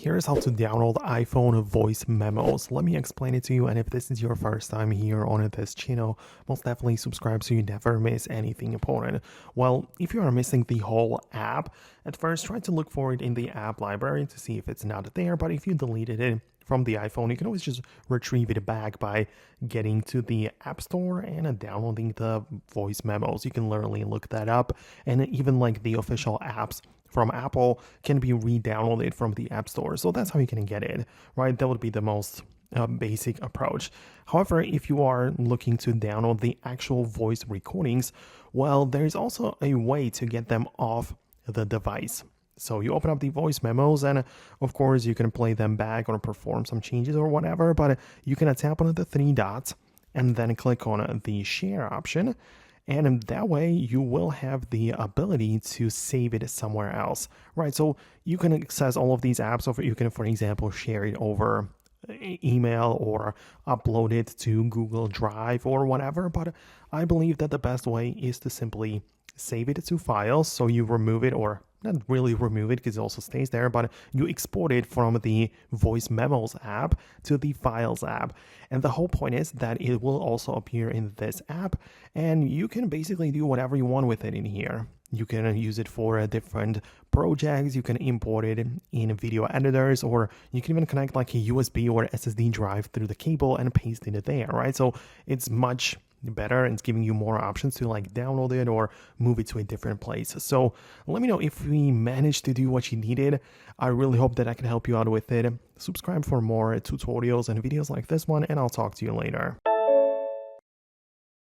here's how to download iPhone voice memos. Let me explain it to you, and if this is your first time here on this channel, most definitely subscribe so you never miss anything important. Well, if you are missing the whole app, at first try to look for it in the app library to see if it's not there, but if you deleted it from the iPhone, you can always just retrieve it back by getting to the App Store and downloading the voice memos. You can literally look that up, and even like the official apps from Apple can be re-downloaded from the App Store. So that's how you can get it, right? That would be the most basic approach. However, if you are looking to download the actual voice recordings, well, there's also a way to get them off the device. So you open up the voice memos, and of course you can play them back or perform some changes or whatever, but you can tap on the three dots and then click on the share option. And that way you will have the ability to save it somewhere else, right? So you can access all of these apps, or you can, for example, share it over email or upload it to Google Drive or whatever. But I believe that the best way is to simply save it to files. So you remove it, or not really remove it because it also stays there, but you export it from the Voice Memos app to the Files app. And the whole point is that it will also appear in this app, and you can basically do whatever you want with it in here. You can use it for different projects, you can import it in video editors, or you can even connect like a USB or SSD drive through the cable and paste it there, right? So it's much better, and it's giving you more options to like download it or move it to a different place. So let me know if we managed to do what you needed. I really hope that I can help you out with it. Subscribe for more tutorials and videos like this one, and I'll talk to you later.